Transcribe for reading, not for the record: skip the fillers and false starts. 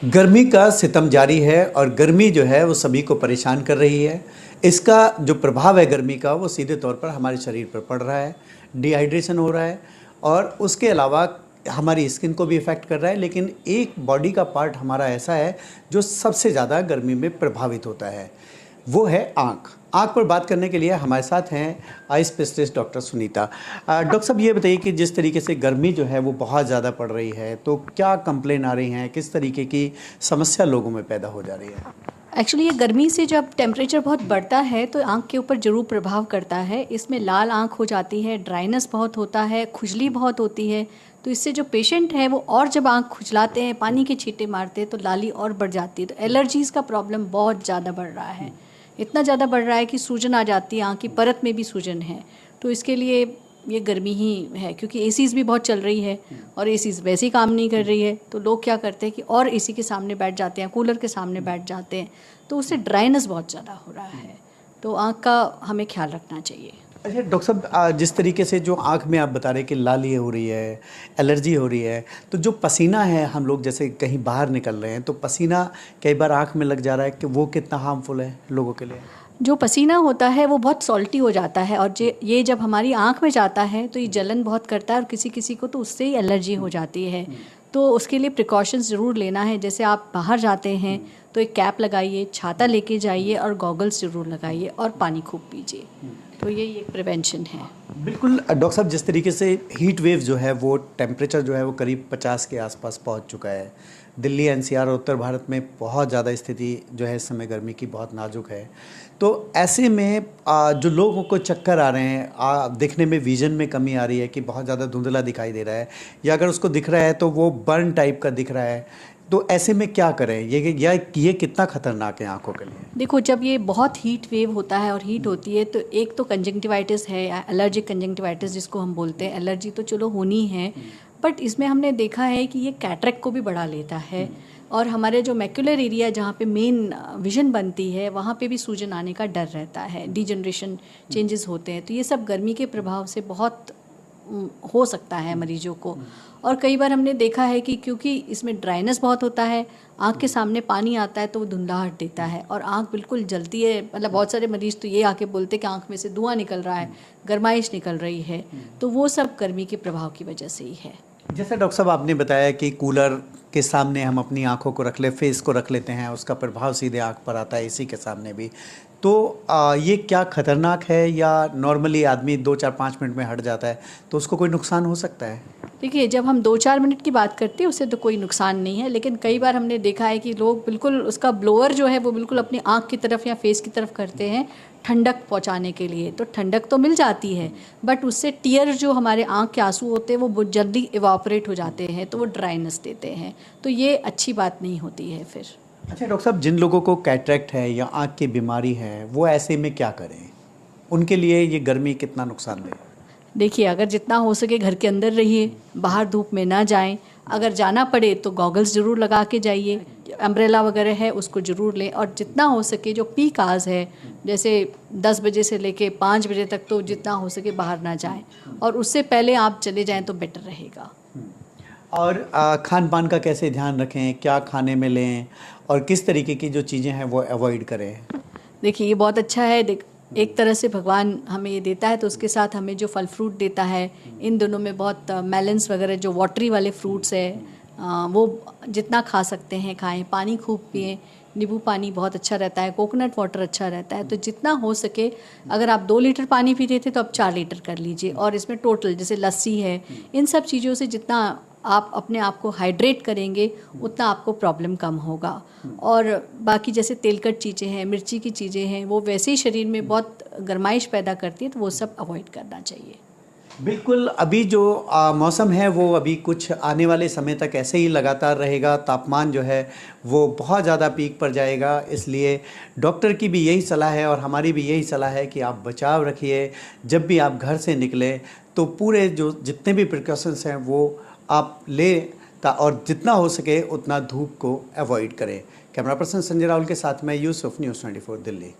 गर्मी का सितम जारी है और गर्मी जो है वो सभी को परेशान कर रही है। इसका जो प्रभाव है गर्मी का वो सीधे तौर पर हमारे शरीर पर पड़ रहा है, डिहाइड्रेशन हो रहा है और उसके अलावा हमारी स्किन को भी इफ़ेक्ट कर रहा है। लेकिन एक बॉडी का पार्ट हमारा ऐसा है जो सबसे ज़्यादा गर्मी में प्रभावित होता है, वो है आँख। आँख पर बात करने के लिए हमारे साथ हैं eye specialist doctor Sunita. Doctor साहब, ये बताइए कि जिस तरीके से गर्मी जो है वो बहुत ज़्यादा पड़ रही है, तो क्या कंप्लेन आ रही हैं, किस तरीके की समस्या लोगों में पैदा हो जा रही है? एक्चुअली ये गर्मी से जब टेम्परेचर बहुत बढ़ता है तो आँख के ऊपर ज़रूर प्रभाव करता है। इसमें लाल आँख हो जाती है, ड्राइनेस बहुत होता है, खुजली बहुत होती है। तो इससे जो पेशेंट है वो और जब आँख खुजलाते हैं, पानी के छींटे मारते हैं तो लाली और बढ़ जाती है। तो एलर्जीज़ का प्रॉब्लम बहुत ज़्यादा बढ़ रहा है, इतना ज़्यादा बढ़ रहा है कि सूजन आ जाती है, आँख की परत में भी सूजन है। तो इसके लिए ये गर्मी ही है, क्योंकि एसीज़ भी बहुत चल रही है और एसीज़ वैसे ही काम नहीं कर रही है। तो लोग क्या करते हैं कि और एसी के सामने बैठ जाते हैं, कूलर के सामने बैठ जाते हैं, तो उससे ड्राइनेस बहुत ज़्यादा हो रहा है। तो आँख का हमें ख्याल रखना चाहिए। अच्छा डॉक्टर साहब, जिस तरीके से जो आँख में आप बता रहे हैं कि लाली हो रही है, एलर्जी हो रही है, तो जो पसीना है, हम लोग जैसे कहीं बाहर निकल रहे हैं तो पसीना कई बार आँख में लग जा रहा है, कि वो कितना हार्मफुल है लोगों के लिए? जो पसीना होता है वो बहुत सॉल्टी हो जाता है और ये जब हमारी आँख में जाता है तो ये जलन बहुत करता है और किसी किसी को तो उससे ही एलर्जी हो जाती है। तो उसके लिए प्रिकॉशंस ज़रूर लेना है। जैसे आप बाहर जाते हैं तो एक कैप लगाइए, छाता लेके जाइए और गॉगल्स ज़रूर लगाइए और पानी खूब पीजिए। तो ये एक प्रिवेंशन है। बिल्कुल डॉक्टर साहब, जिस तरीके से हीट वेव जो है वो टेम्परेचर जो है वो करीब 50 के आसपास पहुंच चुका है। दिल्ली, एनसीआर और उत्तर भारत में बहुत ज़्यादा स्थिति जो है इस समय गर्मी की बहुत नाजुक है। तो ऐसे में जो लोगों को चक्कर आ रहे हैं, दिखने में विजन में कमी आ रही है कि बहुत ज़्यादा धुंधला दिखाई दे रहा है, या अगर उसको दिख रहा है तो वो बर्न टाइप का दिख रहा है, तो ऐसे में क्या करें? ये कितना खतरनाक है आंखों के लिए? देखो, जब ये बहुत हीट वेव होता है और हीट होती है तो एक तो कंजंक्टिवाइटिस है या एलर्जिक कंजंक्टिवाइटिस जिसको हम बोलते हैं। एलर्जी तो चलो होनी है, बट इसमें हमने देखा है कि ये कैटरेक्ट को भी बढ़ा लेता है और हमारे जो मैक्युलर एरिया जहाँ पे मेन विजन बनती है वहाँ पे भी सूजन आने का डर रहता है, डीजनरेशन चेंजेस होते हैं। तो ये सब गर्मी के प्रभाव से बहुत हो सकता है मरीजों को। और कई बार हमने देखा है कि क्योंकि इसमें ड्राइनेस बहुत होता है, आँख के सामने पानी आता है तो वो धुंधलाहट देता है और आँख बिल्कुल जलती है। मतलब बहुत सारे मरीज तो ये आके बोलते हैं कि आँख में से धुआं निकल रहा है, गर्माइश निकल रही है। तो वो सब गर्मी के प्रभाव की वजह से ही है। जैसे डॉक्टर साहब आपने बताया कि कूलर के सामने हम अपनी आंखों को रख ले, फेस को रख लेते हैं, उसका प्रभाव सीधे आंख पर आता है, इसी के सामने भी। तो ये क्या खतरनाक है, या नॉर्मली आदमी 2-4-5 मिनट में हट जाता है तो उसको कोई नुकसान हो सकता है? देखिए, जब हम 2-4 मिनट की बात करते हैं उससे तो कोई नुकसान नहीं है, लेकिन कई बार हमने देखा है कि लोग बिल्कुल उसका ब्लोअर जो है वो बिल्कुल अपनी आँख की तरफ या फेस की तरफ करते हैं ठंडक पहुंचाने के लिए। तो ठंडक तो मिल जाती है, बट उससे टीयर जो हमारे आँख के आंसू होते हैं वो बहुत जल्दी इवापोरेट हो जाते हैं, तो वो ड्राइनेस देते हैं। तो ये अच्छी बात नहीं होती है फिर। अच्छा डॉक्टर साहब, जिन लोगों को कैटरेक्ट है या आँख की बीमारी है, वो ऐसे में क्या करें? उनके लिए ये गर्मी कितना नुकसानदेह है? देखिए, अगर जितना हो सके घर के अंदर रहिए, बाहर धूप में ना जाएं। अगर जाना पड़े तो गॉगल्स ज़रूर लगा के जाइए, अम्ब्रेला वगैरह है उसको ज़रूर लें। और जितना हो सके जो पीक आवर्स है, जैसे 10 बजे से लेके 5 बजे तक, तो जितना हो सके बाहर ना जाएं और उससे पहले आप चले जाएं तो बेटर रहेगा। और खान पान का कैसे ध्यान रखें, क्या खाने में लें और किस तरीके की जो चीज़ें हैं वो अवॉइड करें? देखिए, ये बहुत अच्छा है। एक तरह से भगवान हमें ये देता है तो उसके साथ हमें जो फल फ्रूट देता है, इन दोनों में बहुत मेलन्स वगैरह जो वाटरी वाले फ्रूट्स है, वो जितना खा सकते हैं खाएं। पानी खूब पिएं, नींबू पानी बहुत अच्छा रहता है, कोकोनट वाटर अच्छा रहता है। तो जितना हो सके, अगर आप 2 लीटर पानी पीते थे तो अब 4 लीटर कर लीजिए। और इसमें टोटल जैसे लस्सी है, इन सब चीज़ों से जितना आप अपने आप को हाइड्रेट करेंगे उतना आपको प्रॉब्लम कम होगा। और बाकी जैसे तेलकट चीज़ें हैं, मिर्ची की चीज़ें हैं, वो वैसे ही शरीर में बहुत गर्माइश पैदा करती है, तो वो सब अवॉइड करना चाहिए। बिल्कुल, अभी जो मौसम है वो अभी कुछ आने वाले समय तक ऐसे ही लगातार रहेगा। तापमान जो है वो बहुत ज़्यादा पीक पर जाएगा, इसलिए डॉक्टर की भी यही सलाह है और हमारी भी यही सलाह है कि आप बचाव रखिए। जब भी आप घर से निकलें तो पूरे जो जितने भी प्रिकॉशंस हैं वो आप लें, और जितना हो सके उतना धूप को अवॉइड करें। कैमरा पर्सन संजय राहुल के साथ मैं यूसुफ, न्यूज़ 24 दिल्ली।